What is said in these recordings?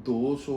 200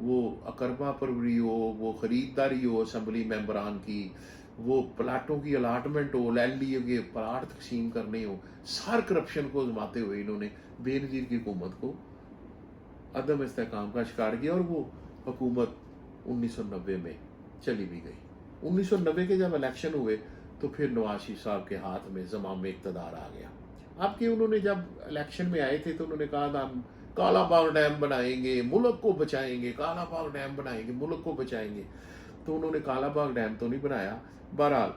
وہ اقربا پروری ہو، وہ خریداری ہو اسمبلی ممبران کی، وہ پلاٹوں کی الاٹمنٹ ہو، LLD کے پلاٹ تقسیم کرنے ہو، سار کرپشن کو آزماتے ہوئے انہوں نے بے نظیر کی حکومت کو عدم استحکام کا شکار کیا، اور وہ حکومت 1990 میں چلی بھی گئی۔ 1990 کے جب الیکشن ہوئے تو پھر نواز شریف صاحب کے ہاتھ میں زمام اقتدار آ گیا۔ اب کہ انہوں نے جب الیکشن میں آئے تھے تو انہوں نے کہا تھا ہم کالا باغ ڈیم بنائیں گے، ملک کو بچائیں گے، کالا باغ ڈیم بنائیں گے، ملک کو بچائیں گے۔ تو انہوں نے کالا باغ ڈیم تو نہیں بنایا، بہرحال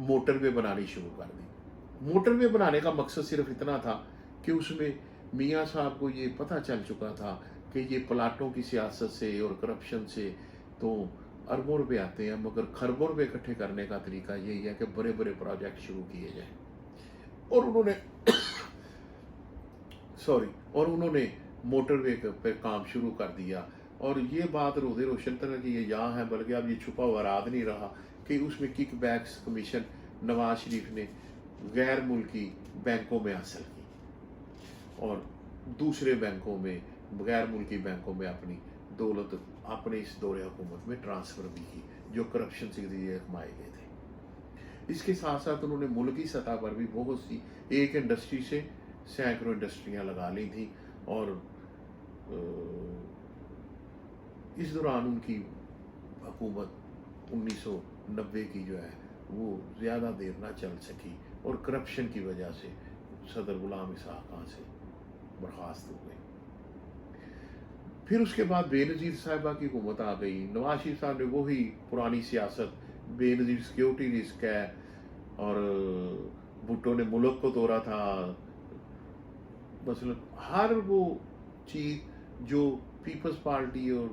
موٹر وے بنانی شروع کر دی۔ موٹر وے بنانے کا مقصد صرف اتنا تھا کہ اس میں میاں صاحب کو یہ پتہ چل چکا تھا کہ یہ پلاٹوں کی سیاست سے اور کرپشن سے تو اربوں روپے آتے ہیں، مگر خربوں روپے اکٹھے کرنے کا طریقہ یہی ہے کہ بڑے بڑے پروجیکٹ شروع کیے جائیں، اور انہوں نے موٹر وے پہ کام شروع کر دیا۔ اور یہ بات روزے روشن طرح کی یہ یہاں ہے، بلکہ اب یہ چھپا ہوا رات نہیں رہا کہ اس میں kick backs commission Nawaz Sharif نے غیر ملکی بینکوں میں حاصل کی اور دوسرے بینکوں میں، غیر ملکی بینکوں میں اپنی دولت اپنے اس دور حکومت میں ٹرانسفر بھی کی، جو کرپشن سے ذریعے کمائے گئے تھے۔ اس کے ساتھ ساتھ انہوں نے ملکی سطح پر بھی بہت سی ایک انڈسٹری سے سینکڑوں انڈسٹریاں لگا لی تھیں، اور اس دوران ان کی حکومت 1990 کی جو ہے وہ زیادہ دیر نہ چل سکی، اور کرپشن کی وجہ سے صدر غلام اسحاق خان سے برخاست ہو گئے۔ پھر اس کے بعد بے نظیر صاحبہ کی حکومت آ گئی۔ نواز شریف صاحب نے وہی پرانی سیاست، بے نظیر سیکیورٹی رسک ہے، اور بھٹو نے ملک کو توڑا تھا، مثلا ہر وہ چیز جو پیپلز پارٹی اور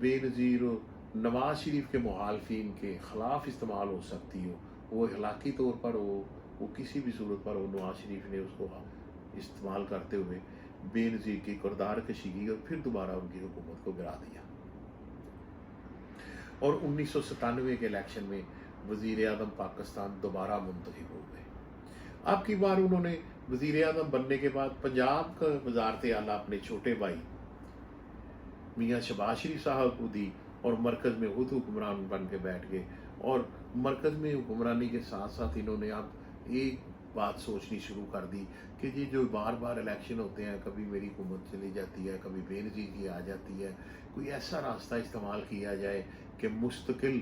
بے نظیر اور نواز شریف کے مخالفین کے خلاف استعمال ہو سکتی ہو، وہ اخلاقی طور پر ہو، وہ کسی بھی صورت پر ہو، نواز شریف نے اس کو استعمال کرتے ہوئے بے نظیر کی کردار کشی کی، اور پھر دوبارہ ان کی حکومت کو گرا دیا۔ اور 1997 کے الیکشن میں وزیر اعظم پاکستان دوبارہ منتخب ہو گئے۔ اب کی بار انہوں نے وزیر اعظم بننے کے بعد پنجاب کا وزارت اعلیٰ اپنے چھوٹے بھائی میاں شہباز شریف صاحب کو دی، اور مرکز میں خود حکمران بن کے بیٹھ گئے۔ اور مرکز میں حکمرانی کے ساتھ ساتھ انہوں نے اب ایک بات سوچنی شروع کر دی کہ یہ جو بار بار الیکشن ہوتے ہیں، کبھی میری حکومت چلی جاتی ہے، کبھی بے نظیر کی آ جاتی ہے، کوئی ایسا راستہ استعمال کیا جائے کہ مستقل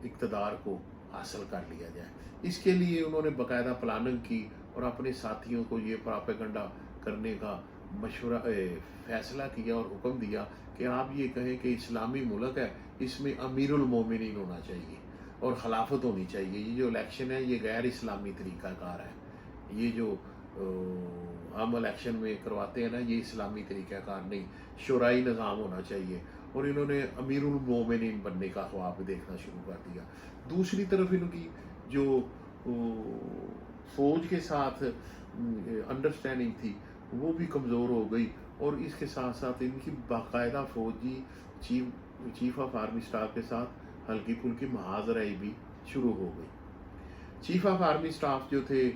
اقتدار کو حاصل کر لیا جائے۔ اس کے لیے انہوں نے باقاعدہ پلاننگ کی، اور اپنے ساتھیوں کو یہ پراپیگنڈا کرنے کا فیصلہ کیا اور حکم دیا کہ آپ یہ کہیں کہ اسلامی ملک ہے، اس میں امیر المومنین ہونا چاہیے اور خلافت ہونی چاہیے، یہ جو الیکشن ہے یہ غیر اسلامی طریقہ کار ہے، یہ جو ہم الیکشن میں کرواتے ہیں نا، یہ اسلامی طریقہ کار نہیں، شورائی نظام ہونا چاہیے۔ اور انہوں نے امیر المومنین بننے کا خواب دیکھنا شروع کر دیا۔ دوسری طرف ان کی جو فوج کے ساتھ انڈرسٹینڈنگ تھی وہ بھی کمزور ہو گئی، اور اس کے ساتھ ساتھ ان کی باقاعدہ فوجی چیف آف آرمی اسٹاف کے ساتھ ہلکی پھلکی محاذ رہی بھی شروع ہو گئی۔ چیف آف آرمی اسٹاف جو تھے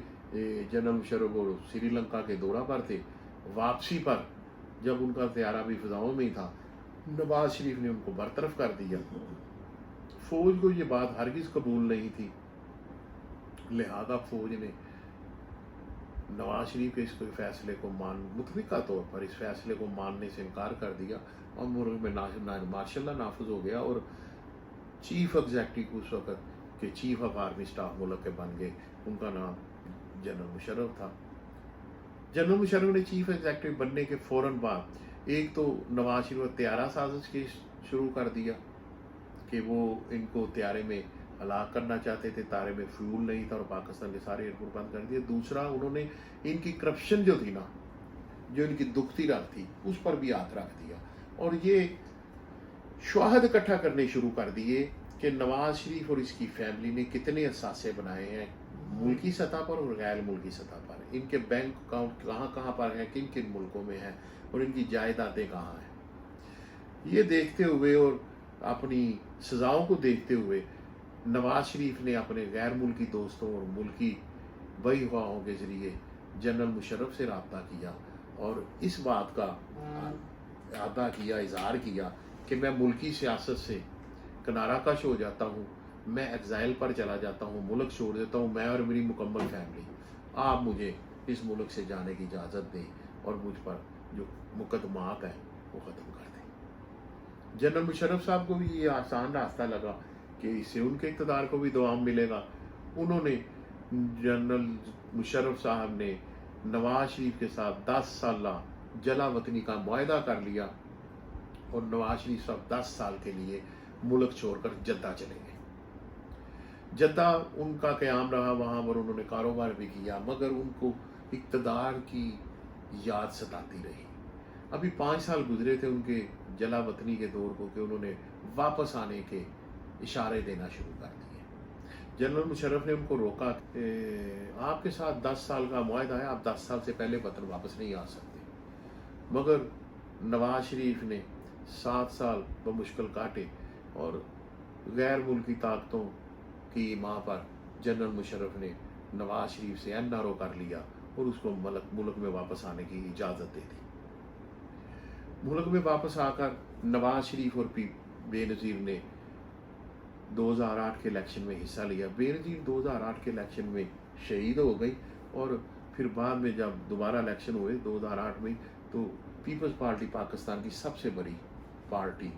جنرل مشرف، وہ سری لنکا کے دورہ پر تھے، واپسی پر جب ان کا طیارہ بھی فضاؤں میں ہی تھا، نواز شریف نے ان کو برطرف کر دیا۔ فوج کو یہ بات ہرگز قبول نہیں تھی، لہذا فوج نے نواز شریف کے اس فیصلے کو متفقہ طور پر اس فیصلے کو ماننے سے انکار کر دیا، اور ملک میں مارشل لا نافذ ہو گیا، اور چیف ایگزیکٹو اس وقت کے چیف آف آرمی اسٹاف ملک کے بن گئے، ان کا نام جنرل مشرف تھا۔ جنرل مشرف نے چیف ایگزیکٹو بننے کے فوراً بعد ایک تو نواز شریف طیارہ سازش کی شروع کر دیا کہ وہ ان کو طیارے میں ہلاک کرنا چاہتے تھے، طیارے میں فیول نہیں تھا اور پاکستان کے سارے ایئرپورٹ بند کر دیے۔ دوسرا، انہوں نے ان کی کرپشن جو تھی نا، جو ان کی دکھتی رات تھی، اس پر بھی ہاتھ رکھ دیا، اور یہ شواہد اکٹھا کرنے شروع کر دیے کہ نواز شریف اور اس کی فیملی نے کتنے اثاثے بنائے ہیں ملکی سطح پر اور غیر ملکی سطح پر، ان کے بینک اکاؤنٹ کہاں کہاں پر ہیں، کن کن ملکوں میں ہیں، اور ان کی جائیدادیں کہاں ہیں۔ یہ دیکھتے ہوئے اور اپنی سزاؤں کو دیکھتے ہوئے نواز شریف نے اپنے غیر ملکی دوستوں اور ملکی بھائی خواہوں کے ذریعے جنرل مشرف سے رابطہ کیا، اور اس بات کا اعادہ کیا، اظہار کیا کہ میں ملکی سیاست سے کنارہ کش ہو جاتا ہوں، میں ایگزائل پر چلا جاتا ہوں، ملک چھوڑ دیتا ہوں، میں اور میری مکمل فیملی، آپ مجھے اس ملک سے جانے کی اجازت دیں اور مجھ پر جو مقدمات ہیں وہ ختم کر دیں۔ جنرل مشرف صاحب کو بھی یہ آسان راستہ لگا کہ اس سے ان کے اقتدار کو بھی دوام ملے گا۔ انہوں نے جنرل مشرف صاحب نے نواز شریف کے ساتھ 10 سالہ جلا وطنی کا معاہدہ کر لیا اور نواز شریف صاحب 10 سال کے لیے ملک چھوڑ کر جدہ چلے گئے۔ جدہ ان کا قیام رہا، وہاں پر انہوں نے کاروبار بھی کیا، مگر ان کو اقتدار کی یاد ستاتی رہی۔ ابھی 5 سال گزرے تھے ان کے جلا وطنی کے دور کو کہ انہوں نے واپس آنے کے اشارے دینا شروع کر دیے۔ جنرل مشرف نے ان کو روکا کہ آپ کے ساتھ 10 سال کا معاہدہ ہے، آپ 10 سال سے پہلے وطن واپس نہیں آ سکتے۔ مگر نواز شریف نے 7 سال بمشکل کاٹے اور غیر ملکی طاقتوں کی ماں پر جنرل مشرف نے نواز شریف سے این آر او کر لیا اور اس کو ملک میں واپس آنے کی اجازت دے دی۔ ملک میں واپس آ کر نواز شریف اور بے نظیر نے 2008 کے الیکشن میں حصہ لیا۔ بے نظیر 2008 کے الیکشن میں شہید ہو گئی اور پھر بعد میں جب دوبارہ الیکشن ہوئے 2008 میں تو پیپلز پارٹی پاکستان کی سب سے بڑی پارٹی،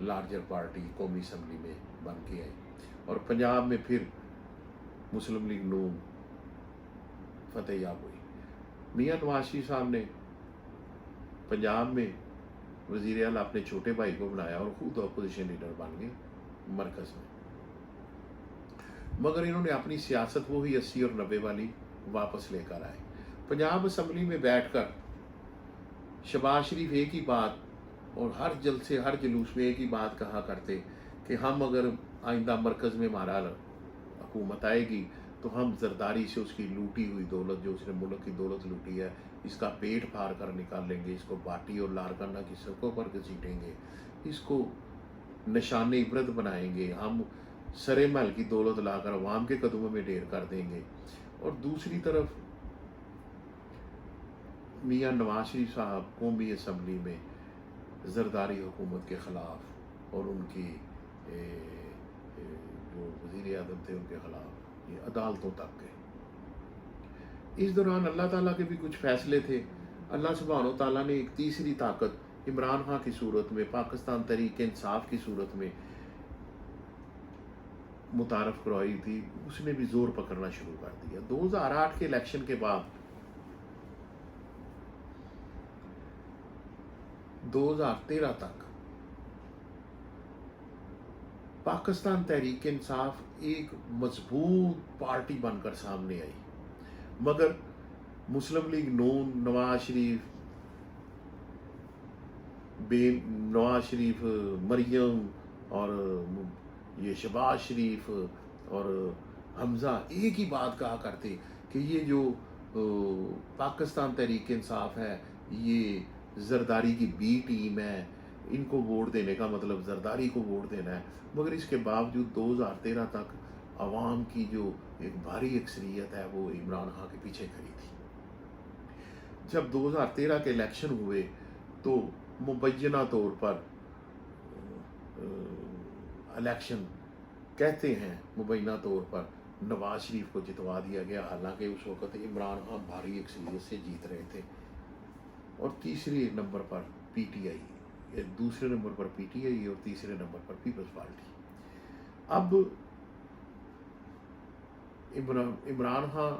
لارجر پارٹی قومی اسمبلی میں بن کے آئی اور پنجاب میں پھر مسلم لیگ نون فتح یاب ہوئی۔ میاں نواز شریف صاحب نے پنجاب میں وزیر اعلیٰ اپنے چھوٹے بھائی کو بنایا اور خود اپوزیشن لیڈر بن گئے مرکز میں، مگر انہوں نے اپنی سیاست وہی 80 اور 90 والی واپس لے کر آئے۔ پنجاب اسمبلی میں بیٹھ کر شہباز شریف ایک ہی بات اور ہر جلسے ہر جلوس میں ایک ہی بات کہا کرتے کہ ہم اگر آئندہ مرکز میں ہمارا حکومت آئے گی تو ہم زرداری سے اس کی لوٹی ہوئی دولت، جو اس نے ملک کی دولت لوٹی ہے، اس کا پیٹ پھاڑ کر نکال لیں گے، اس کو باٹی اور لارکانہ کی سڑکوں پر گھسیٹیں گے، اس کو نشان عبرت بنائیں گے، ہم سرے محل کی دولت لا کر عوام کے قدموں میں ڈھیر کر دیں گے۔ اور دوسری طرف میاں نواز شریف صاحب قومی اسمبلی میں زرداری حکومت کے خلاف اور ان کی جو وزیر اعظم تھے ان کے خلاف یہ عدالتوں تک گئے۔ اس دوران اللہ تعالیٰ کے بھی کچھ فیصلے تھے۔ اللہ سبحانہ و تعالیٰ نے ایک تیسری طاقت عمران خان کی صورت میں، پاکستان تحریک انصاف کی صورت میں متعارف کروائی تھی، اس نے بھی زور پکڑنا شروع کر دیا۔ 2008 کے الیکشن کے بعد 2013 تک پاکستان تحریک انصاف ایک مضبوط پارٹی بن کر سامنے آئی، مگر مسلم لیگ نون، نواز شریف مریم اور یہ شہباز شریف اور حمزہ ایک ہی بات کہا کرتے کہ یہ جو پاکستان تحریک انصاف ہے یہ زرداری کی بی ٹیم ہے، ان کو ووٹ دینے کا مطلب زرداری کو ووٹ دینا ہے۔ مگر اس کے باوجود 2013 تک عوام کی جو ایک بھاری اکثریت ہے وہ عمران خان کے پیچھے کھڑی تھی۔ جب 2013 کے الیکشن ہوئے تو مبینہ طور پر الیکشن کہتے ہیں مبینہ طور پر نواز شریف کو جتوا دیا گیا، حالانکہ اس وقت عمران خان بھاری اکثریت سے جیت رہے تھے۔ اور تیسرے number per P T I, دوسرے number per P T I اور تیسرے نمبر پر پیپلز پارٹی۔ اب عمران خان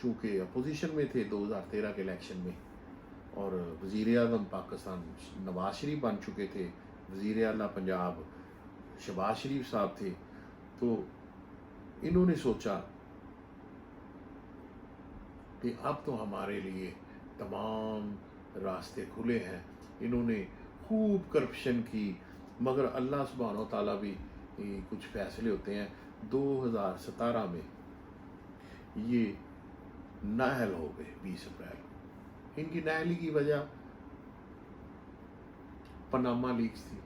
چونکہ اپوزیشن میں تھے 2013 کے الیکشن میں اور وزیر اعظم پاکستان نواز شریف بن چکے تھے، وزیر اعلیٰ پنجاب شہباز شریف صاحب تھے، تو انہوں نے سوچا کہ اب تو ہمارے لیے تمام راستے کھلے ہیں۔ انہوں نے خوب کرپشن کی، مگر اللہ سبحانہ و تعالیٰ بھی کچھ فیصلے ہوتے ہیں۔ 2017 میں یہ نااہل ہو گئے 20 اپریل کو۔ ان کی نااہلی کی وجہ پاناما لیکس تھی۔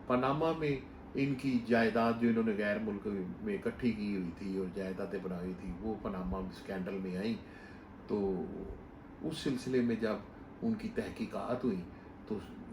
پاناما میں ان کی جائیداد جو انہوں نے غیر ملک میں اکٹھی کی ہوئی تھی اور جائیدادیں بنائی تھی وہ پاناما اسکینڈل میں آئیں، تو اس سلسلے میں جب ان کی تحقیقات ہوئی تو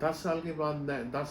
10